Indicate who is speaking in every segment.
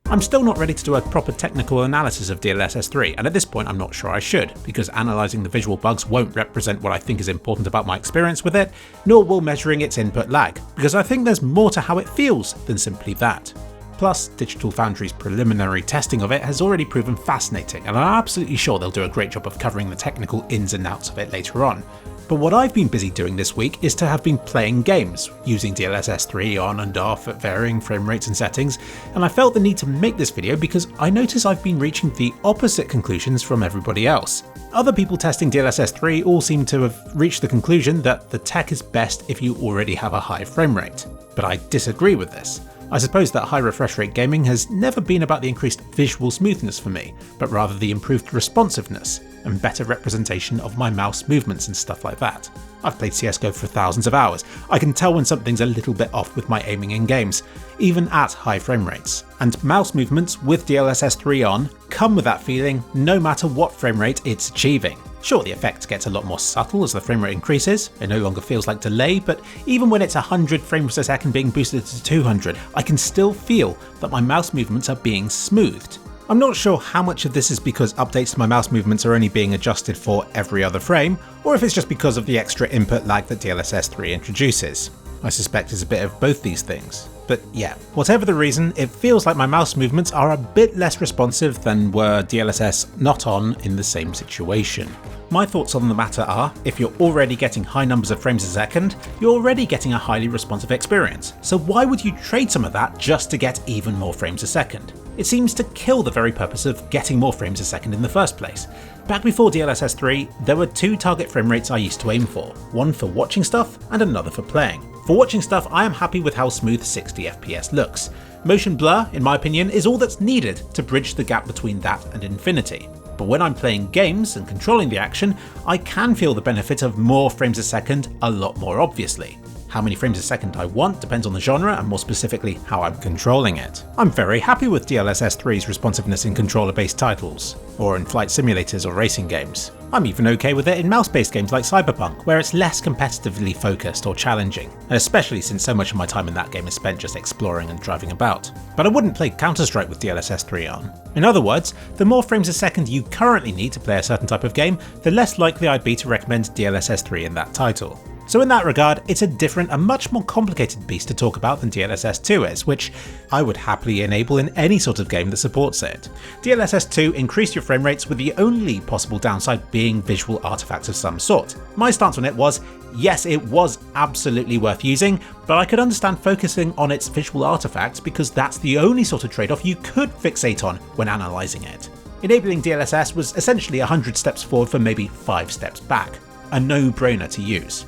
Speaker 1: I'm still not ready to do a proper technical analysis of DLSS 3, and at this point I'm not sure I should, because analysing the visual bugs won't represent what I think is important about my experience with it, nor will measuring its input lag, because I think there's more to how it feels than simply that. Plus, Digital Foundry's preliminary testing of it has already proven fascinating, and I'm absolutely sure they'll do a great job of covering the technical ins and outs of it later on. But what I've been busy doing this week is to have been playing games, using DLSS 3 on and off at varying frame rates and settings, and I felt the need to make this video because I notice I've been reaching the opposite conclusions from everybody else. Other people testing DLSS 3 all seem to have reached the conclusion that the tech is best if you already have a high frame rate. But I disagree with this. I suppose that high refresh rate gaming has never been about the increased visual smoothness for me, but rather the improved responsiveness and better representation of my mouse movements and stuff like that. I've played CSGO for thousands of hours. I can tell when something's a little bit off with my aiming in games, even at high frame rates. And mouse movements with DLSS 3 on come with that feeling no matter what frame rate it's achieving. Sure, the effect gets a lot more subtle as the frame rate increases, it no longer feels like delay, but even when it's 100 frames per second being boosted to 200, I can still feel that my mouse movements are being smoothed. I'm not sure how much of this is because updates to my mouse movements are only being adjusted for every other frame, or if it's just because of the extra input lag that DLSS 3 introduces. I suspect it's a bit of both these things. But yeah, whatever the reason, it feels like my mouse movements are a bit less responsive than were DLSS not on in the same situation. My thoughts on the matter are, if you're already getting high numbers of frames a second, you're already getting a highly responsive experience, so why would you trade some of that just to get even more frames a second? It seems to kill the very purpose of getting more frames a second in the first place. Back before DLSS 3, there were two target frame rates I used to aim for, one for watching stuff and another for playing. For watching stuff, I am happy with how smooth 60 FPS looks. Motion blur, in my opinion, is all that's needed to bridge the gap between that and infinity. But when I'm playing games and controlling the action, I can feel the benefit of more frames a second a lot more obviously. How many frames a second I want depends on the genre and more specifically how I'm controlling it. I'm very happy with DLSS 3's responsiveness in controller-based titles, or in flight simulators or racing games. I'm even okay with it in mouse-based games like Cyberpunk, where it's less competitively focused or challenging, and especially since so much of my time in that game is spent just exploring and driving about. But I wouldn't play Counter-Strike with DLSS 3 on. In other words, the more frames a second you currently need to play a certain type of game, the less likely I'd be to recommend DLSS 3 in that title. So in that regard, it's a different and much more complicated beast to talk about than DLSS 2 is, which I would happily enable in any sort of game that supports it. DLSS 2 increased your frame rates with the only possible downside being visual artifacts of some sort. My stance on it was, yes, it was absolutely worth using, but I could understand focusing on its visual artifacts because that's the only sort of trade-off you could fixate on when analysing it. Enabling DLSS was essentially 100 steps forward for maybe 5 steps back. A no-brainer to use.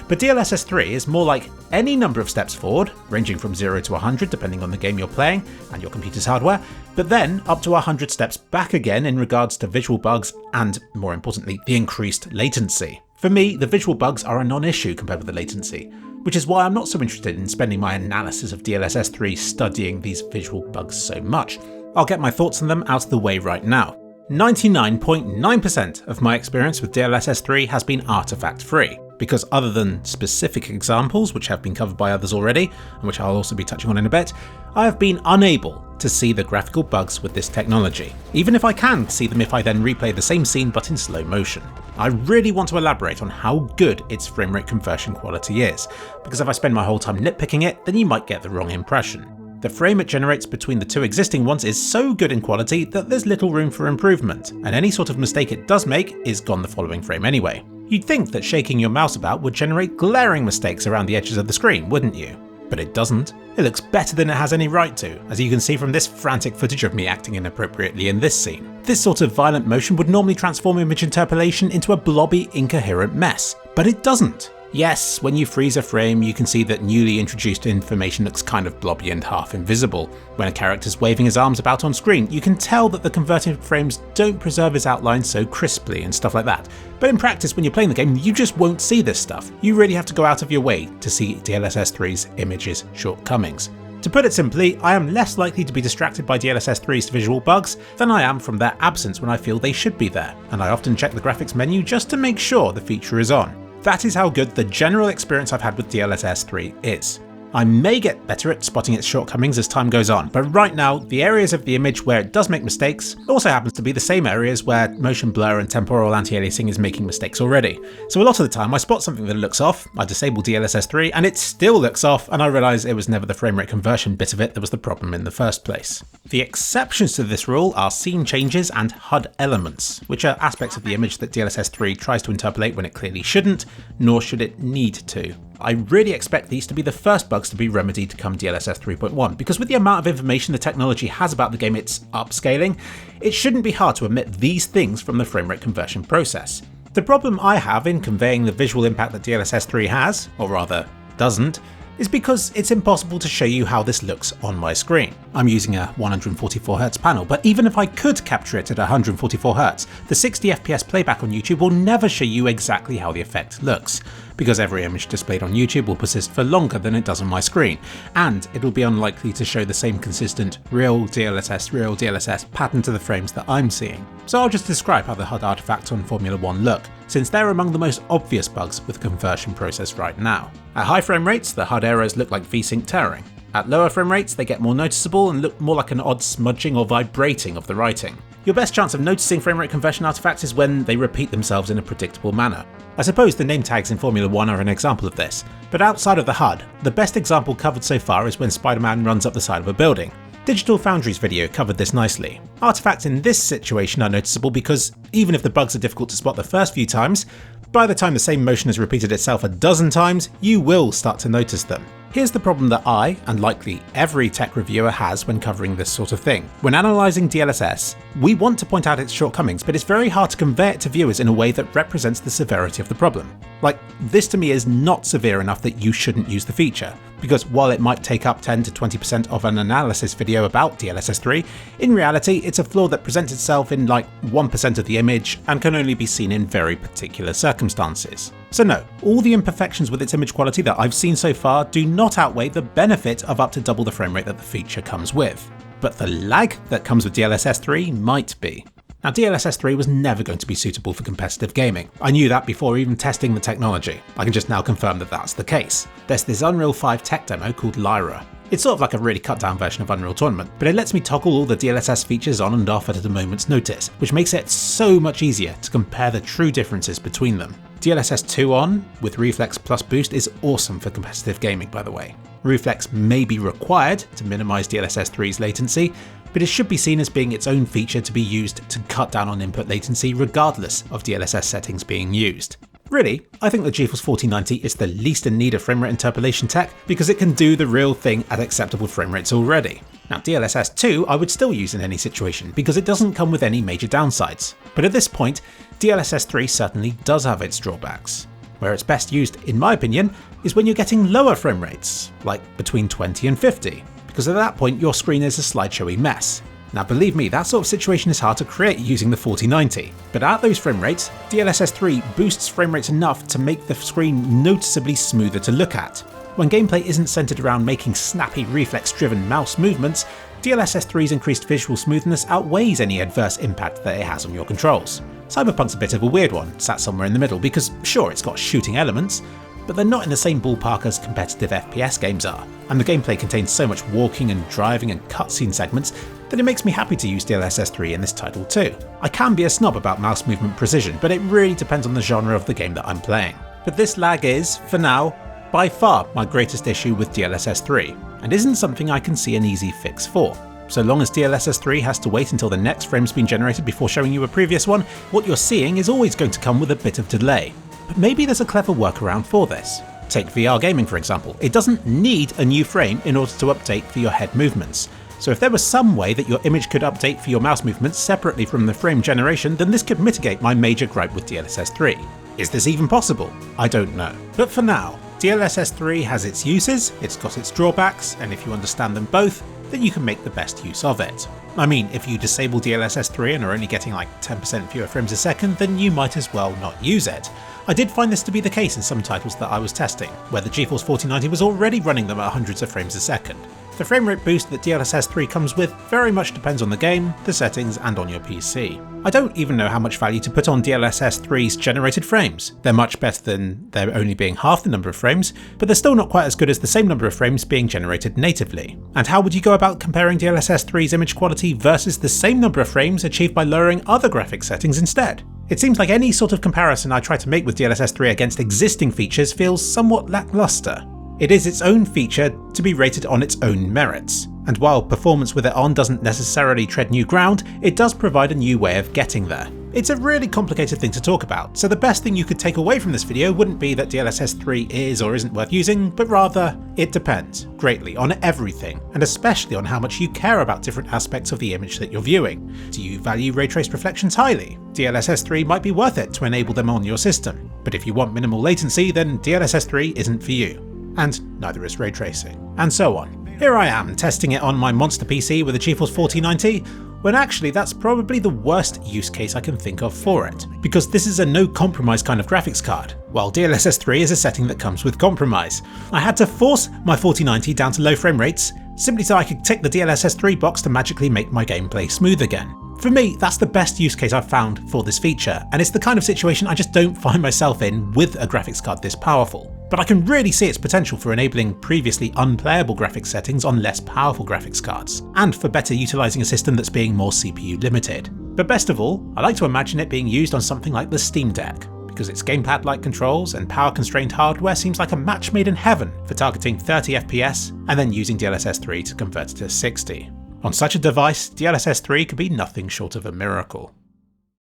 Speaker 1: But DLSS 3 is more like any number of steps forward, ranging from 0 to 100 depending on the game you're playing and your computer's hardware, but then up to 100 steps back again in regards to visual bugs and, more importantly, the increased latency. For me, the visual bugs are a non-issue compared with the latency, which is why I'm not so interested in spending my analysis of DLSS 3 studying these visual bugs so much. I'll get my thoughts on them out of the way right now. 99.9% of my experience with DLSS 3 has been artifact-free, because other than specific examples which have been covered by others already, and which I'll also be touching on in a bit, I have been unable to see the graphical bugs with this technology, even if I can see them if I then replay the same scene but in slow motion. I really want to elaborate on how good its frame rate conversion quality is, because if I spend my whole time nitpicking it, then you might get the wrong impression. The frame it generates between the two existing ones is so good in quality that there's little room for improvement, and any sort of mistake it does make is gone the following frame anyway. You'd think that shaking your mouse about would generate glaring mistakes around the edges of the screen, wouldn't you? But it doesn't. It looks better than it has any right to, as you can see from this frantic footage of me acting inappropriately in this scene. This sort of violent motion would normally transform image interpolation into a blobby, incoherent mess, but it doesn't. Yes, when you freeze a frame, you can see that newly introduced information looks kind of blobby and half invisible. When a character's waving his arms about on screen, you can tell that the converted frames don't preserve his outline so crisply and stuff like that. But in practice, when you're playing the game, you just won't see this stuff. You really have to go out of your way to see DLSS 3's image's shortcomings. To put it simply, I am less likely to be distracted by DLSS 3's visual bugs than I am from their absence when I feel they should be there, and I often check the graphics menu just to make sure the feature is on. That is how good the general experience I've had with DLSS 3 is. I may get better at spotting its shortcomings as time goes on, but right now, the areas of the image where it does make mistakes also happens to be the same areas where motion blur and temporal anti-aliasing is making mistakes already. So a lot of the time I spot something that looks off, I disable DLSS 3 and it still looks off, and I realise it was never the framerate conversion bit of it that was the problem in the first place. The exceptions to this rule are scene changes and HUD elements, which are aspects of the image that DLSS 3 tries to interpolate when it clearly shouldn't, nor should it need to. I really expect these to be the first bugs to be remedied come DLSS 3.1, because with the amount of information the technology has about the game it's upscaling, it shouldn't be hard to omit these things from the framerate conversion process. The problem I have in conveying the visual impact that DLSS 3 has, or rather doesn't, is because it's impossible to show you how this looks on my screen. I'm using a 144Hz panel, but even if I could capture it at 144Hz, the 60fps playback on YouTube will never show you exactly how the effect looks, because every image displayed on YouTube will persist for longer than it does on my screen, and it'll be unlikely to show the same consistent real DLSS pattern to the frames that I'm seeing. So I'll just describe how the HUD artifacts on Formula 1 look, since they're among the most obvious bugs with the conversion process right now. At high frame rates, the HUD errors look like VSync tearing. At lower frame rates, they get more noticeable and look more like an odd smudging or vibrating of the writing. Your best chance of noticing framerate conversion artifacts is when they repeat themselves in a predictable manner. I suppose the name tags in Formula 1 are an example of this, but outside of the HUD, the best example covered so far is when Spider-Man runs up the side of a building. Digital Foundry's video covered this nicely. Artifacts in this situation are noticeable because, even if the bugs are difficult to spot the first few times, by the time the same motion has repeated itself a dozen times, you will start to notice them. Here's the problem that I, and likely every tech reviewer, has when covering this sort of thing. When analysing DLSS, we want to point out its shortcomings, but it's very hard to convey it to viewers in a way that represents the severity of the problem. Like, this to me is not severe enough that you shouldn't use the feature, because while it might take up 10 to 20% of an analysis video about DLSS 3, in reality it's a flaw that presents itself in like 1% of the image and can only be seen in very particular circumstances. So no, all the imperfections with its image quality that I've seen so far do not outweigh the benefit of up to double the frame rate that the feature comes with. But the lag that comes with DLSS 3 might be. Now, DLSS 3 was never going to be suitable for competitive gaming. I knew that before even testing the technology. I can just now confirm that that's the case. There's this Unreal 5 tech demo called Lyra. It's sort of like a really cut down version of Unreal Tournament, but it lets me toggle all the DLSS features on and off at a moment's notice, which makes it so much easier to compare the true differences between them. DLSS 2 on, with Reflex plus Boost, is awesome for competitive gaming, by the way. Reflex may be required to minimise DLSS 3's latency, but it should be seen as being its own feature to be used to cut down on input latency regardless of DLSS settings being used. Really, I think the GeForce 4090 is the least in need of framerate interpolation tech because it can do the real thing at acceptable frame rates already. Now, DLSS 2 I would still use in any situation because it doesn't come with any major downsides, but at this point, DLSS 3 certainly does have its drawbacks. Where it's best used, in my opinion, is when you're getting lower frame rates, like between 20 and 50, because at that point your screen is a slideshowy mess. Now believe me, that sort of situation is hard to create using the 4090, but at those frame rates, DLSS 3 boosts frame rates enough to make the screen noticeably smoother to look at. When gameplay isn't centered around making snappy reflex-driven mouse movements, DLSS 3's increased visual smoothness outweighs any adverse impact that it has on your controls. Cyberpunk's a bit of a weird one, sat somewhere in the middle, because sure, it's got shooting elements, but they're not in the same ballpark as competitive FPS games are, and the gameplay contains so much walking and driving and cutscene segments that it makes me happy to use DLSS 3 in this title too. I can be a snob about mouse movement precision, but it really depends on the genre of the game that I'm playing. But this lag is, for now, by far my greatest issue with DLSS 3, and isn't something I can see an easy fix for. So long as DLSS 3 has to wait until the next frame's been generated before showing you a previous one, what you're seeing is always going to come with a bit of delay. But maybe there's a clever workaround for this. Take VR gaming for example. It doesn't need a new frame in order to update for your head movements. So if there was some way that your image could update for your mouse movements separately from the frame generation, then this could mitigate my major gripe with DLSS 3. Is this even possible? I don't know. But for now, DLSS 3 has its uses, it's got its drawbacks, and if you understand them both, then you can make the best use of it. I mean, if you disable DLSS 3 and are only getting like 10% fewer frames a second, then you might as well not use it. I did find this to be the case in some titles that I was testing, where the GeForce 4090 was already running them at hundreds of frames a second. The framerate boost that DLSS 3 comes with very much depends on the game, the settings, and on your PC. I don't even know how much value to put on DLSS 3's generated frames. They're much better than there only being half the number of frames, but they're still not quite as good as the same number of frames being generated natively. And how would you go about comparing DLSS 3's image quality versus the same number of frames achieved by lowering other graphics settings instead? It seems like any sort of comparison I try to make with DLSS 3 against existing features feels somewhat lackluster. It is its own feature to be rated on its own merits, and while performance with it on doesn't necessarily tread new ground, it does provide a new way of getting there. It's a really complicated thing to talk about, so the best thing you could take away from this video wouldn't be that DLSS 3 is or isn't worth using, but rather, it depends greatly on everything, and especially on how much you care about different aspects of the image that you're viewing. Do you value ray traced reflections highly? DLSS 3 might be worth it to enable them on your system, but if you want minimal latency, then DLSS 3 isn't for you. And neither is ray tracing, and so on. Here I am testing it on my monster PC with a GeForce 4090, when actually that's probably the worst use case I can think of for it, because this is a no compromise kind of graphics card, while DLSS 3 is a setting that comes with compromise. I had to force my 4090 down to low frame rates, simply so I could tick the DLSS 3 box to magically make my gameplay smooth again. For me, that's the best use case I've found for this feature, and it's the kind of situation I just don't find myself in with a graphics card this powerful. But I can really see its potential for enabling previously unplayable graphics settings on less powerful graphics cards, and for better utilising a system that's being more CPU limited. But best of all, I like to imagine it being used on something like the Steam Deck, because its gamepad-like controls and power-constrained hardware seems like a match made in heaven for targeting 30 FPS and then using DLSS 3 to convert it to 60. On such a device, DLSS 3 could be nothing short of a miracle.